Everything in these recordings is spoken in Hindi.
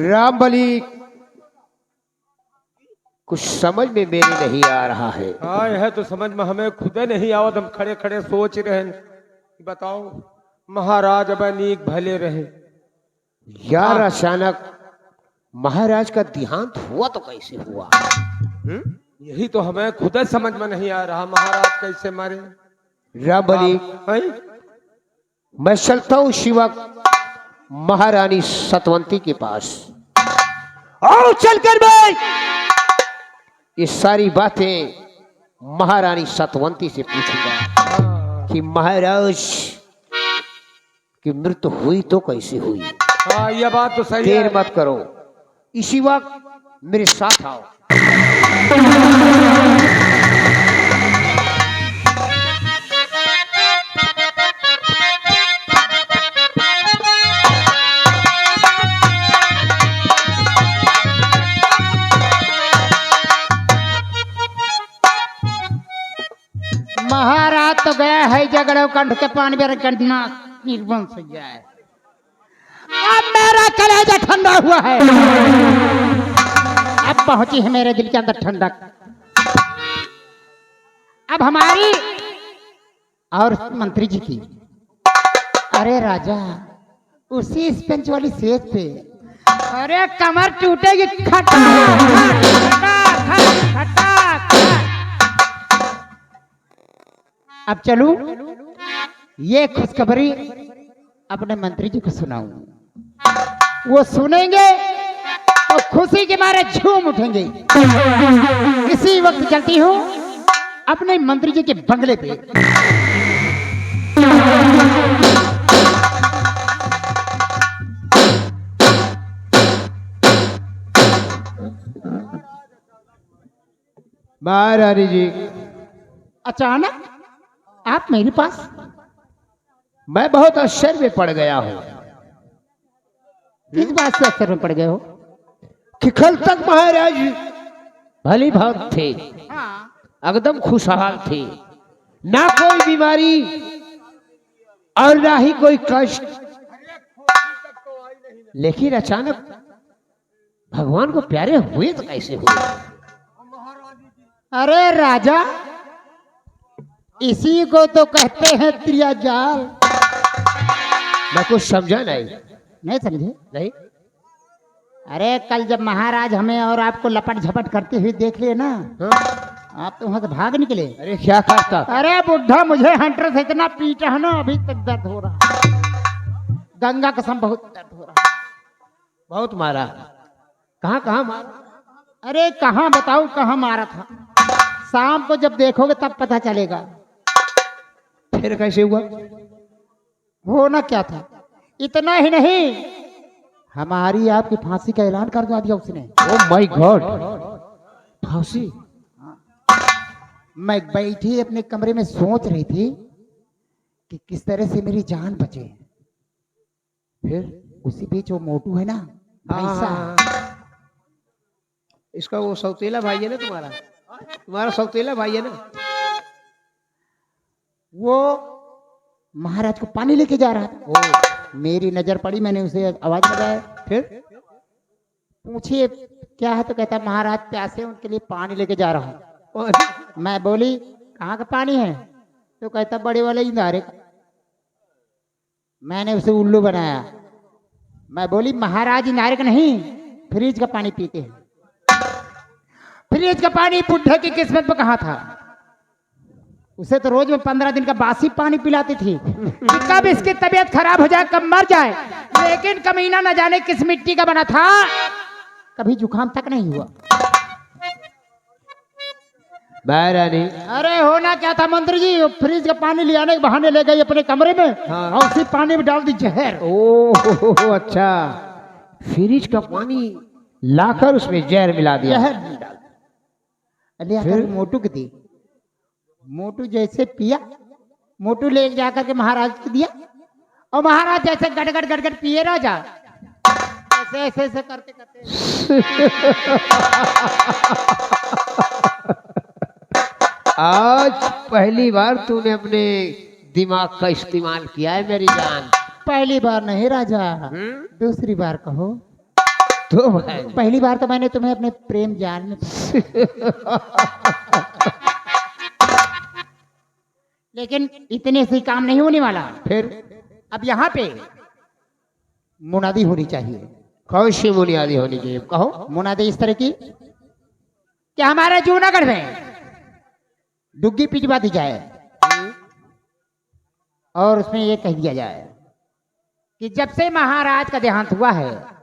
रामबली कुछ समझ में मेरे नहीं आ रहा है। हाँ यह तो समझ में हमें खुद नहीं आवत। हम खड़े खड़े सोच रहे हैं, बताओ महाराज अब नीक भले रहे। यार अचानक महाराज का देहांत हुआ तो कैसे हुआ? यही तो हमें खुद समझ में नहीं आ रहा, महाराज कैसे मारे। रामबली हैं? मैं चलता हूँ शिवक महारानी सतवंती के पास और चलकर मैं ये सारी बातें महारानी सतवंती से पूछूंगा कि महाराज की मृत्यु हुई तो कैसे हुई। हाँ यह बात तो सही देर है। मत करो, इसी वक्त मेरे साथ आओ। महाराज तो गया है झगड़े कंठ के पानी में कंठना निर्बंध से गया है। अब मेरा कलेजा ठंडा हुआ है, अब पहुंची है मेरे दिल के अंदर ठंडक। अब हमारी और मंत्री जी की, अरे राजा उसी स्पेंच वाली सेज पे, अरे कमर टूटेगी खटा खटा खटा खटा। अब चलूं ये खुशखबरी अपने मंत्री जी को सुनाऊं, वो सुनेंगे तो खुशी के मारे झूम उठेंगे। इसी वक्त चलती हूं अपने मंत्री जी के बंगले पे। महारानी जी अचानक आप मेरे पास? मैं बहुत आश्चर्य में पड़ गया हूं। किस बात से आश्चर्य में पड़ गए हो? कि कल तक महाराज भली भात थे, हाँ। एकदम खुशहाल थे, ना कोई बीमारी और ना ही कोई कष्ट। लेकिन अचानक भगवान को प्यारे हुए तो कैसे हुए? अरे राजा इसी को तो कहते हैं त्रियाजाल। मैं कुछ समझा नहीं। नहीं समझे? नहीं। अरे कल जब महाराज हमें और आपको लपट झपट करते हुए देख लिए ना, हाँ? आप तो वहां से भाग निकले। अरे क्या करता? अरे बुढ़ा मुझे हंटर से इतना पीटा है ना, अभी तक दर्द हो रहा। गंगा कसम बहुत दर्द हो रहा। बहुत मारा। कहाँ कहाँ मारा? अरे कहाँ बताऊं कहाँ मारा था, शाम को जब देखोगे तब पता चलेगा। फिर कैसे हुआ? होना क्या था, इतना ही नहीं हमारी आपकी फांसी का ऐलान कर दिया उसने। ओह माय गॉड, फांसी? मैं बैठी अपने कमरे में सोच रही थी कि किस तरह से मेरी जान बचे। फिर उसी बीच वो मोटू है ना भैंसा, इसका वो सौतेला भाई है ना, तुम्हारा सौतेला भाई है ना, वो महाराज को पानी लेके जा रहा था। ओ मेरी नजर पड़ी, मैंने उसे आवाज लगाया। फिर पूछिए क्या है, तो कहता महाराज प्यासे उनके लिए पानी लेके जा रहा हूँ। और मैं बोली कहाँ का पानी है, तो कहता बड़े वाले इंदारे का। मैंने उसे उल्लू बनाया। मैं बोली महाराज इंदारे का नहीं, फ्रिज का पानी पीते हैं। फ्रिज का पानी बुढ़े की किस्मत में कहा था, उसे तो रोज में 15 दिन का बासी पानी पिलाती थी कि कब इसकी तबीयत खराब हो जाए, कब मर जाए। लेकिन कमीना न जाने किस मिट्टी का बना था, कभी जुकाम तक नहीं हुआ। महारानी अरे होना क्या था मंत्री जी, फ्रिज का पानी ले आने के बहाने ले गई अपने कमरे में। हाँ। और उसी पानी में डाल दी जहर। ओह अच्छा, फ्रिज का पानी लाकर उसमें जहर मिला दिया। जहर डाल फिर मोटू की दी। मोटू जैसे पिया, मोटू ले जाकर के महाराज को दिया, और महाराज जैसे गड़गड़ गड़गड़ पिए राजा, ऐसे ऐसे ऐसे करते करते आज पहली बार तूने अपने दिमाग का इस्तेमाल किया है मेरी जान। पहली बार नहीं राजा, दूसरी बार कहो। तो भाई पहली बार तो मैंने तुम्हें अपने प्रेम जाल में लेकिन इतने से काम नहीं होने वाला। फिर अब यहाँ पे मुनादी होनी चाहिए। कौन सी बुनियादी होनी चाहिए कहो? मुनादी इस तरह की कि हमारे जूनागढ़ में डुग्गी पिटवा दी जाए और उसमें ये कह दिया जाए कि जब से महाराज का देहांत हुआ है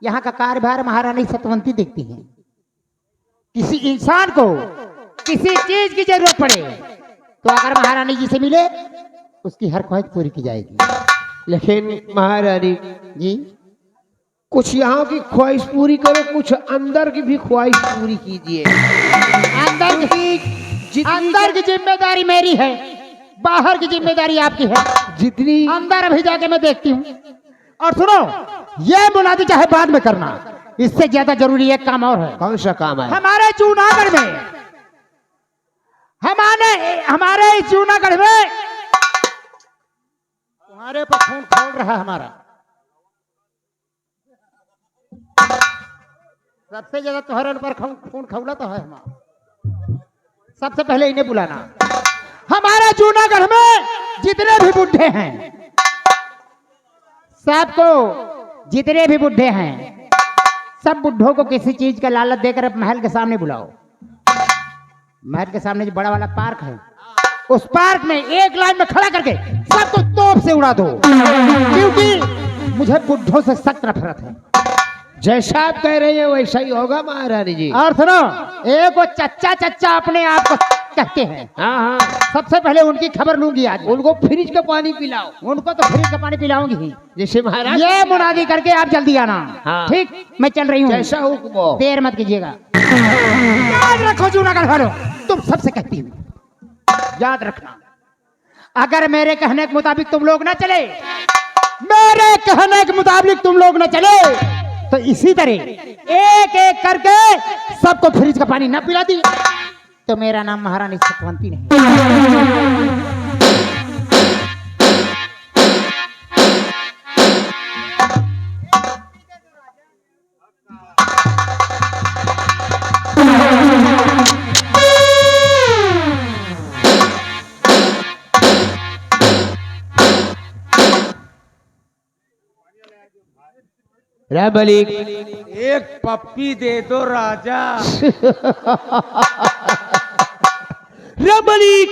यहाँ का कार्यभार महारानी सतवंती देखती हैं। किसी इंसान को किसी चीज की जरूरत पड़े तो अगर महारानी जी से मिले उसकी हर ख्वाहिश पूरी की जाएगी। लेकिन महारानी जी कुछ यहाँ की ख्वाहिश पूरी करो, कुछ अंदर की भी ख्वाहिश पूरी कीजिए। अंदर की जिम्मेदारी मेरी है, बाहर की जिम्मेदारी आपकी है। जितनी अंदर अभी जाके मैं देखती हूँ। और सुनो, ये मुनादी चाहे बाद में करना, इससे ज्यादा जरूरी एक काम और है। कौन सा काम है? हमारे जूनागढ़ में हमारे इस जूनागढ़ में तुम्हारे पर खून खौल रहा है हमारा। सबसे ज्यादा तुम्हारे पर खून खौला तो है हमारा। सबसे पहले इन्हें बुलाना। हमारे जूनागढ़ में जितने भी बुढ़े हैं, सबको जितने भी बुढ़े हैं, सब बुढ़ों को किसी चीज का लालच देकर अब महल के सामने बुलाओ। महल के सामने जो बड़ा वाला पार्क है, उस पार्क में एक लाइन में खड़ा करके सबको तोप से उड़ा दो, क्योंकि मुझे बुढ़ों से सख्त नफरत है। जैसा आप कह रहे हैं वैसा ही होगा महारानी जी। और सुनो, एक वो चच्चा चच्चा अपने आप को कहते हैं। हाँ हाँ, सबसे पहले उनकी खबर लूंगी आज। उनको फ्रिज का पानी पिलाओ। उनको तो फ्रिज का पानी पिलाऊंगी ही। जैसे महाराज ये मुनादी करके आप जल्दी आना। हाँ। ठीक, मैं चल रही हूँ। जैसा हुक्म हो। देर मत कीजिएगा। याद रखो जूनागढ़ वालों, तुम सबसे कहती हूँ, याद रखना, अगर मेरे कहने के मुताबिक तुम लोग न चले, मेरे कहने के मुताबिक तुम लोग न चले, तो इसी तरह एक एक करके सबको फ्रिज का पानी न पिला दी तो मेरा नाम महारानी सतवंती नहीं। मलिक एक पप्पी दे दो राजा। मलिक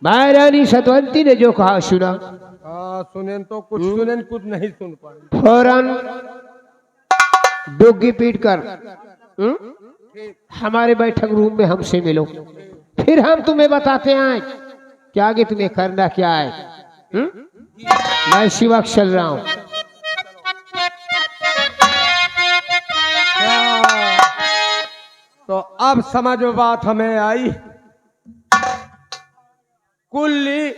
महारानी सतवंती ने जो कहा सुना? हाँ सुने तो कुछ सुने, कुछ नहीं सुन पाए। फौरन डुग्गी पीट कर हमारे बैठक रूम में हमसे मिलो, फिर हम तुम्हें बताते हैं कि आगे तुम्हें करना क्या है। मैं इसी वक्त चल रहा हूं। तो अब समझ में बात हमें आई। कुल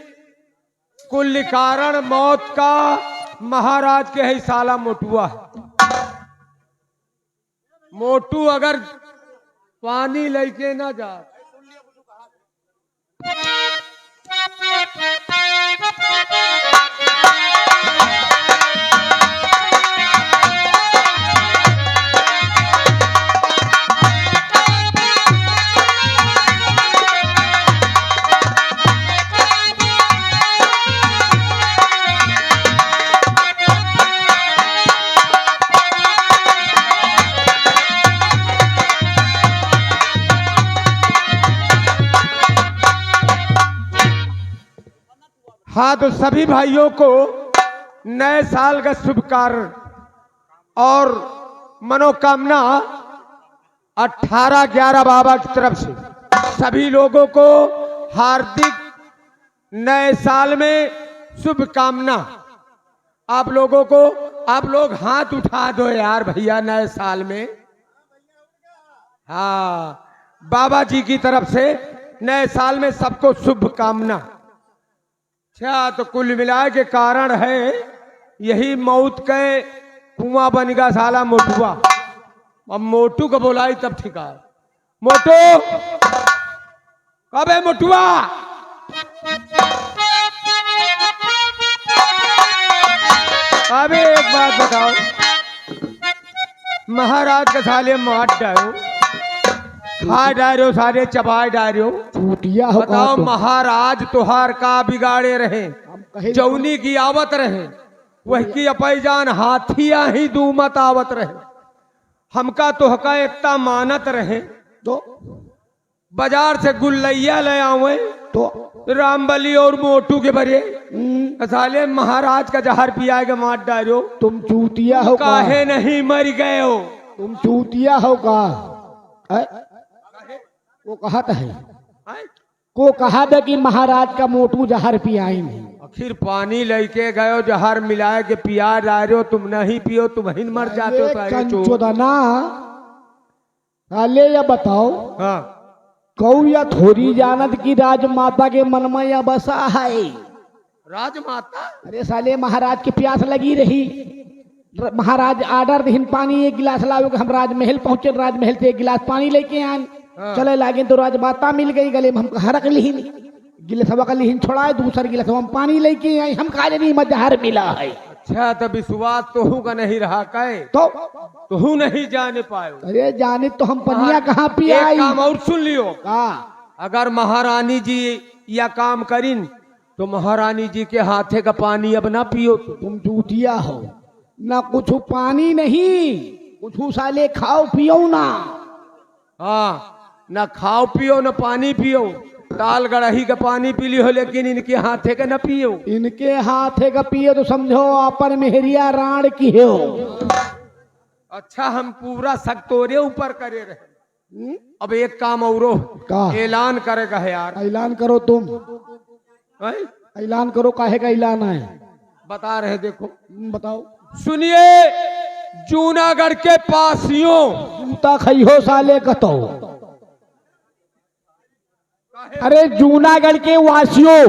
कारण मौत का महाराज के ही साला मोटुआ है। मोटू अगर पानी लेके ना जा हाँ, तो सभी भाइयों को नए साल का शुभ कार्य और मनोकामना 18/11 बाबा की तरफ से सभी लोगों को हार्दिक नए साल में शुभकामना। आप लोगों को, आप लोग हाथ उठा दो यार भैया नए साल में। हाँ, बाबा जी की तरफ से नए साल में सबको शुभकामना। अच्छा, तो कुल मिलाए के कारण है यही मौत के कुआं बनेगा साला मोटुआ। अब मोटू को बोलाई तब ठीक है। मोटू कब है मोटुआ? अबे एक बात बताओ, महाराज के साले मार डालो, खा डालो, सारे चबा डालो। चूतिया हो बताओ तुम। महाराज तुहार का बिगाड़े रहे, कहे जौनी की आवत रहे, वही की अपैजान हाथिया ही दूमत आवत रहे। हमका तोहका इतना मानत रहे, तो बाजार से गुल्लैया ले आवे तो रामबली और मोटू के बरे, साले महाराज का जहर पिया के मार डालो। तुम चूतिया हो का? काहे नहीं मर गए हो? तुम चूतिया हो का? है? वो कहता है, हैं? को कहा था कि महाराज का मोटू जहर पियाई नहीं। आखिर पानी लेके गयो, जहर मिलाए के पिया डालो, तुम नहीं पियो, तुम ही मर जाते हो। साले चोर। कंचोदना साले या बताओ, हाँ, कौ या थोड़ी जानत की राजमाता के मन में या बसा है? राजमाता? अरे साले महाराज की प्यास लगी रही, महाराज आर्डर दीन पानी 1 गिलास लाओ, हम राजमहल पहुंचे, राजमहल से 1 गिलास पानी लेके आए। हाँ। चले लागे तो राजमाता मिल गई, गले में हम हरक लिहिन गिलसवा का लिहिन छोड़ाए, दूसर गिलसवा हम पानी लेके आए, हम खा नहीं मजहर मिला है। अच्छा, तो विश्वास तोहू का नहीं रहा कै? तो तोहू नहीं जाने पायो। अरे जाने तो हम पनिया कहाँ पियाई? एक काम और सुन लियो, का अगर महारानी जी या काम करीन तो महारानी जी के हाथे का पानी अब ना पियो। तुम चूतिया हो ना, कुछ पानी नहीं, कुछ साले खाओ पियो ना। हाँ, न खाओ पियो न पानी पियो, ताल गड़ही का पानी पी लियो, लेकिन इनके हाथे का न पियो। इनके हाथे का पिए तो समझो अपन मेहरिया राण की हो। अच्छा, हम पूरा सक्तोरे ऊपर करे रहे। अब एक काम औरो का? ऐलान करेगा है यार। ऐलान करो तुम, हैं? ऐलान करो, काहे का ऐलान है? बता रहे, देखो बताओ। सुनिए, जूनागढ़ के पासियों, जूता खई हो साले कतो। अरे जूनागढ़ के वासियों,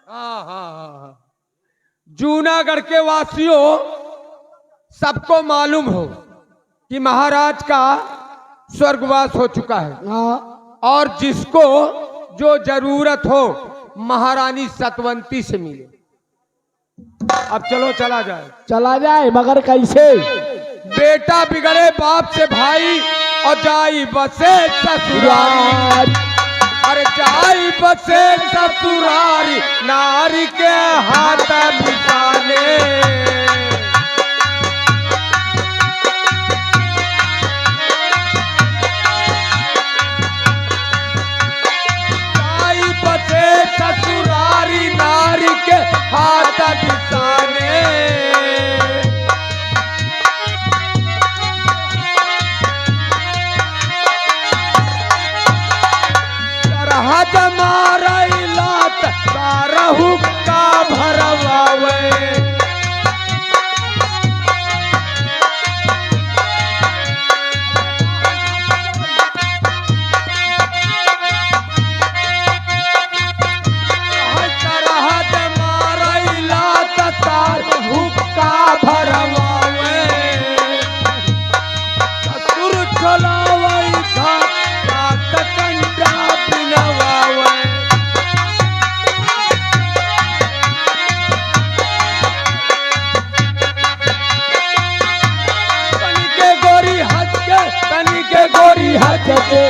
हाँ हाँ हाँ, जूनागढ़ के वासियों, सबको मालूम हो कि महाराज का स्वर्गवास हो चुका है, हाँ, और जिसको जो जरूरत हो महारानी सतवंती से मिले। अब चलो चला जाए। चला जाए, मगर कैसे? बेटा बिगड़े बाप से भाई, और जाई बसे ससुरारी। अरे जाई बसे ससुरारी, नारी के हाथ मिसाने। जाई बसे ससुरारी, नारी के हाथ मिसाने। मारैलात सारहु का भरवावे। सरहद मारैलात सारहु का भरवावे। ससुर चलावई था रात कंडा बिनवावे। तनी के गोरी हज के